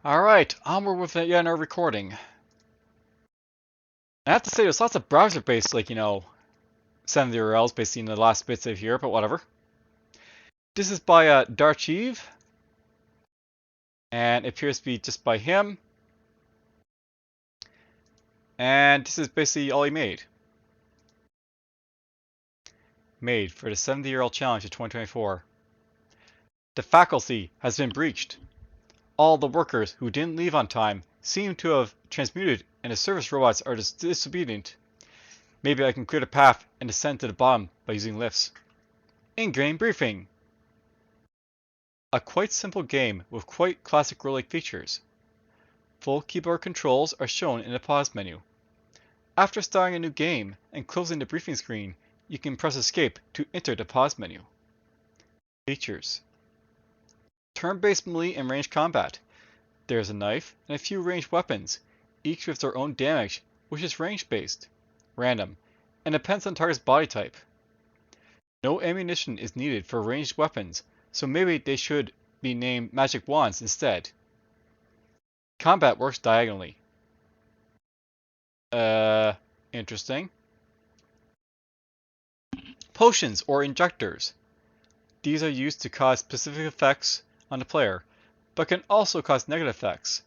Alright, onward with yet another recording. I have to say, there's lots of browser-based, 7DRLs basically in the last bits of here, but whatever. This is by Darchive, and it appears to be just by him. And this is basically all he made. Made for the 7DRL Challenge of 2024. The faculty has been breached. All the workers who didn't leave on time seem to have transmuted, and the service robots are disobedient. Maybe I can clear the path and descend to the bottom by using lifts. In-game briefing. A quite simple game with quite classic roguelike features. Full keyboard controls are shown in the pause menu. After starting a new game and closing the briefing screen, you can press escape to enter the pause menu. Features. Turn-based melee and ranged combat. There is a knife and a few ranged weapons, each with their own damage, which is range-based, random, and depends on the target's body type. No ammunition is needed for ranged weapons, so maybe they should be named magic wands instead. Combat works diagonally. Interesting. Potions or injectors. These are used to cause specific effects on the player, but can also cause negative effects.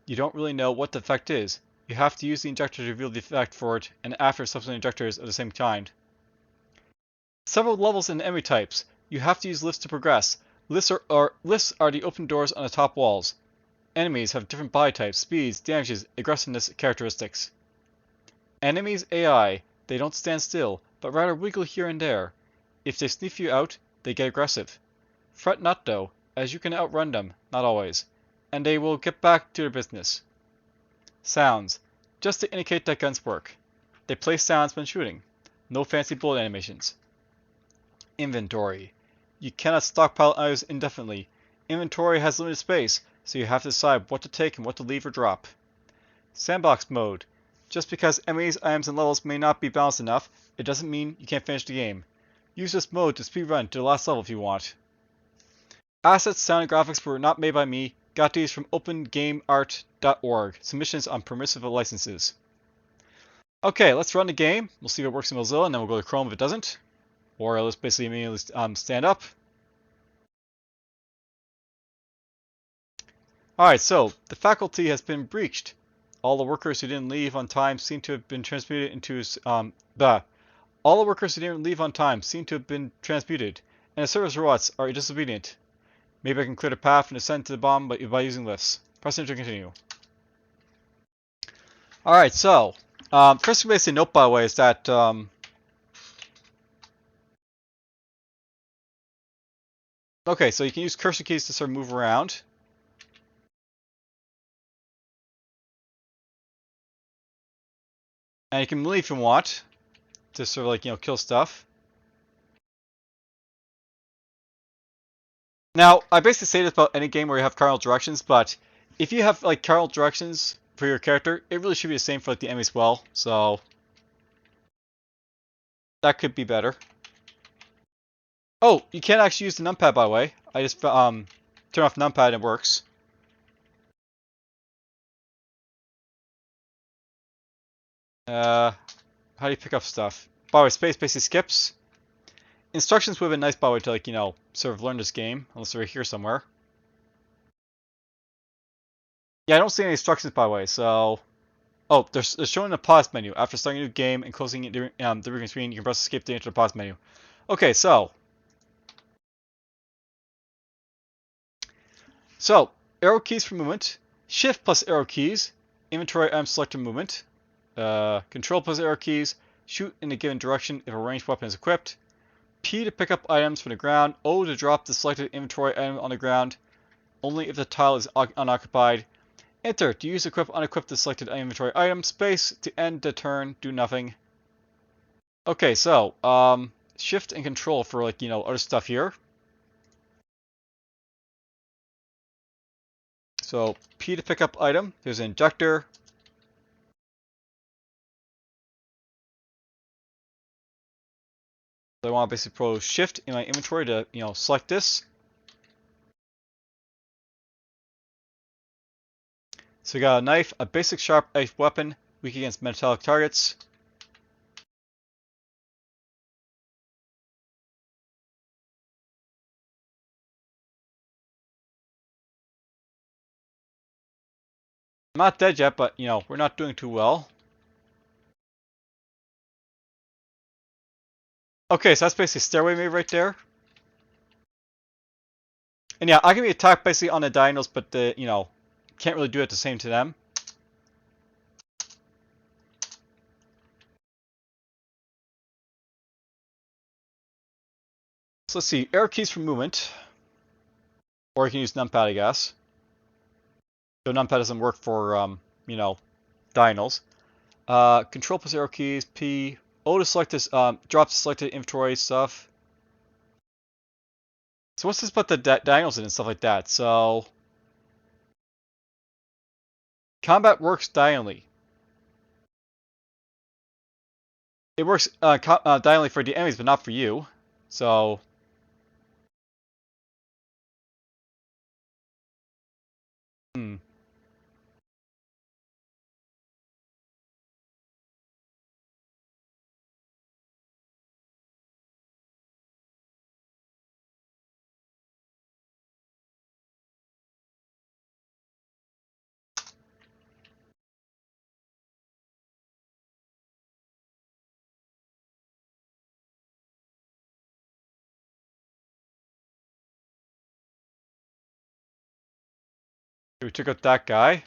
You don't really know what the effect is. You have to use the injector to reveal the effect for it, and after subsequent injectors of the same kind. Several levels and enemy types. You have to use lifts to progress. Lifts are the open doors on the top walls. Enemies have different body types, speeds, damages, aggressiveness characteristics. Enemies AI. They don't stand still, but rather wiggle here and there. If they sniff you out, they get aggressive. Fret not though, as you can outrun them, not always, and they will get back to their business. Sounds. Just to indicate that guns work. They play sounds when shooting. No fancy bullet animations. Inventory. You cannot stockpile items indefinitely. Inventory has limited space, so you have to decide what to take and what to leave or drop. Sandbox mode. Just because enemies, items, and levels may not be balanced enough, it doesn't mean you can't finish the game. Use this mode to speedrun to the last level if you want. Assets, sound, and graphics were not made by me. Got these from opengameart.org. Submissions on permissive licenses. Okay, let's run the game. We'll see if it works in Mozilla, and then we'll go to Chrome if it doesn't. Or let's basically immediately stand up. Alright, so the faculty has been breached. All the workers who didn't leave on time seem to have been transmuted into All the workers who didn't leave on time seem to have been transmuted, and the service robots are disobedient. Maybe I can clear the path and descend to the bomb by using lifts. Press enter to continue. Alright, so first thing I say note by the way is that okay, so you can use cursor keys to sort of move around. And you can melee if you want to sort of kill stuff. Now, I basically say this about any game where you have cardinal directions, but if you have cardinal directions for your character, it really should be the same for the enemy as well. So that could be better. Oh, you can't actually use the numpad by the way. I just turn off numpad and it works. How do you pick up stuff? By the way, space basically skips. Instructions would have been nice by the way to sort of learn this game, unless they're here somewhere. Yeah, I don't see any instructions by the way, so... Oh, they're showing the pause menu. After starting a new game and closing the briefing screen, you can press escape to enter the pause menu. Okay, so... arrow keys for movement. Shift plus arrow keys. Inventory item selector movement. Control plus arrow keys. Shoot in a given direction if a ranged weapon is equipped. P to pick up items from the ground. O to drop the selected inventory item on the ground. Only if the tile is unoccupied. Enter to use equip unequip the selected inventory item. Space to end the turn. Do nothing. Okay, so shift and control for other stuff here. So P to pick up item. There's an injector. So I want to basically pro shift in my inventory to select this. So we got a knife, a basic sharp knife weapon, weak against metallic targets. I'm not dead yet, but, we're not doing too well. Okay, so that's basically stairway move right there. And yeah, I can be attacked basically on the diagonals, but can't really do it the same to them. So let's see, arrow keys for movement. Or you can use numpad, I guess. So numpad doesn't work for, diagonals. Control plus arrow keys, P. O to select this, drops selected inventory stuff. So what's this about the diagonals in and stuff like that? So combat works diagonally. It works diagonally for the enemies, but not for you. So we took out that guy.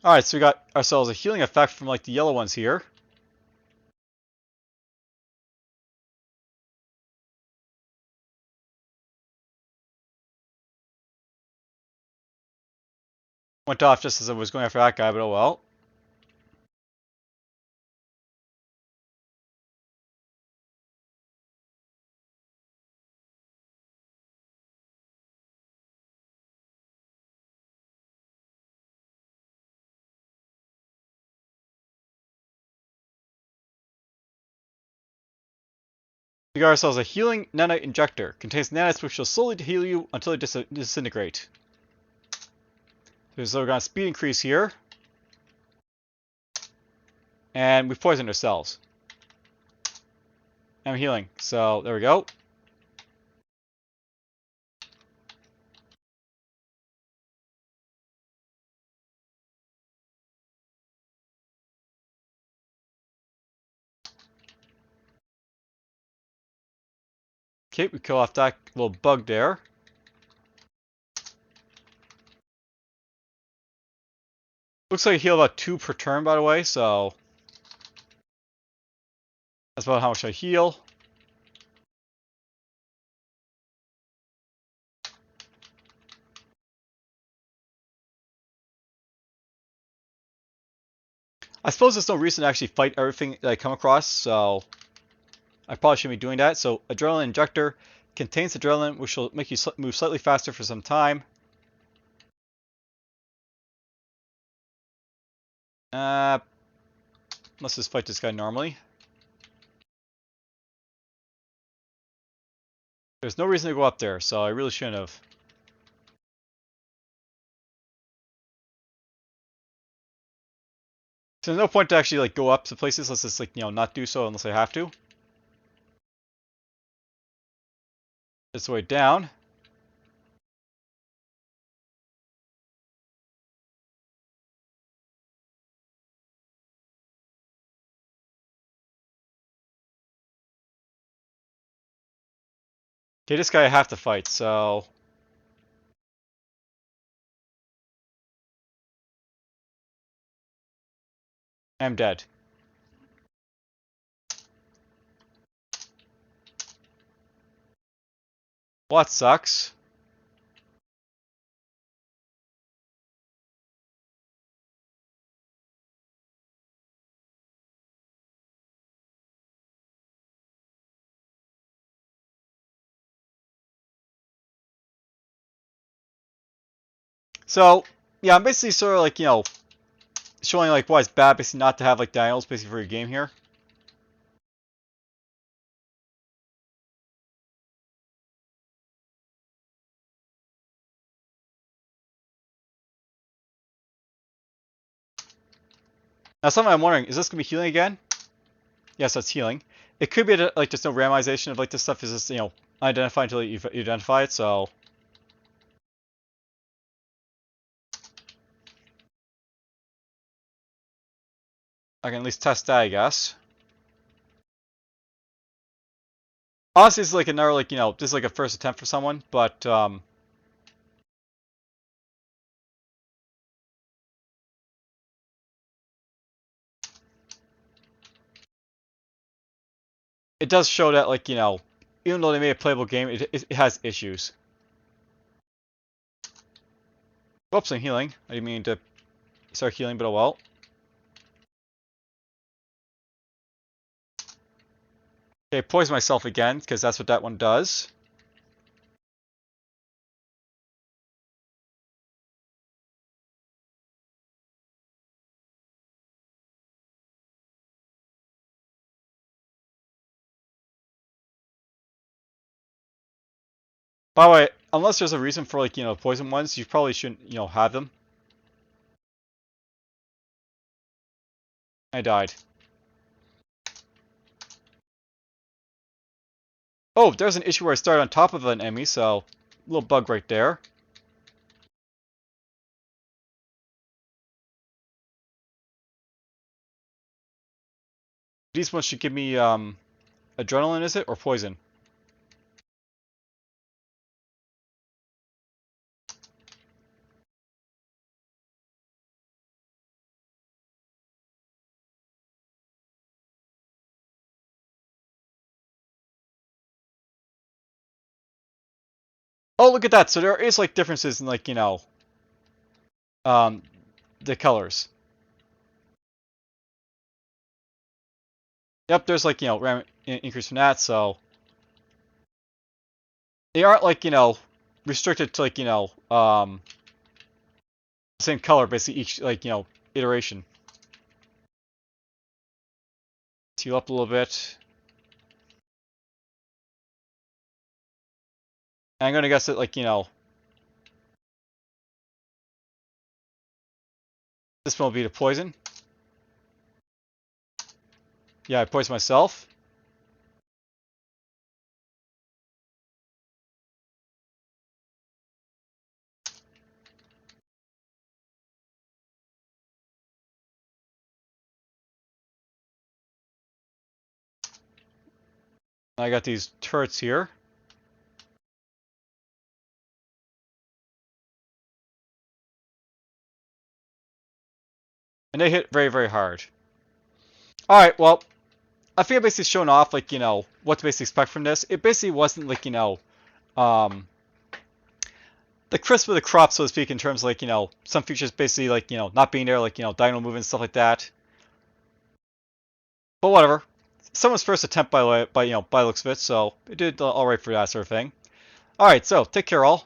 Alright, so we got ourselves a healing effect from like the yellow ones here. Went off just as I was going after that guy, but oh well. We got ourselves a healing nanite injector. Contains nanites which will slowly heal you until they disintegrate. So we're going to speed increase here. And we've poisoned ourselves. I'm healing. So there we go. Okay, we kill off that little bug there. Looks like I heal about 2 per turn, by the way, so that's about how much I heal. I suppose there's no reason to actually fight everything that I come across, so I probably shouldn't be doing that. So adrenaline injector contains adrenaline, which will make you move slightly faster for some time. Let's just fight this guy normally. There's no reason to go up there, so I really shouldn't have. So there's no point to actually like go up to places. Let's just like not do so unless I have to. This way down. Okay, this guy I have to fight, so I'm dead. Well, that sucks. So, yeah, I'm basically sort of like, showing like why it's bad basically not to have like diagonals basically for your game here. Now, something I'm wondering, is this going to be healing again? Yes, that's healing. It could be like just no randomization of like this stuff is just, unidentified until you identify it, so. I can at least test that, I guess. Honestly, this is like another, like, this is like a first attempt for someone, but, it does show that, like, even though they made a playable game, it has issues. Whoops, I'm healing. I didn't mean to start healing, but oh well. Okay, poison myself again, because that's what that one does. By the way, unless there's a reason for, like, poison ones, you probably shouldn't, have them. I died. Oh, there's an issue where I started on top of an enemy, so a little bug right there. These ones should give me adrenaline, is it, or poison? Oh, look at that. So there is like differences in like, um, the colors. Yep, there's like, RAM increase from that, so they aren't like, restricted to like, same color basically each like, iteration. Heal up a little bit. And I'm gonna guess that like, this one will be the poison. Yeah, I poisoned myself. I got these turrets here. And they hit very, very hard. Alright, well, I think I basically shown off like, what to basically expect from this. It basically wasn't like, um, the crisp of the crop, so to speak, in terms of like, some features basically like, not being there, like, diagonal movement and stuff like that. But whatever. Someone's first attempt by the looks of it, so it did all right for that sort of thing. All right, so take care all.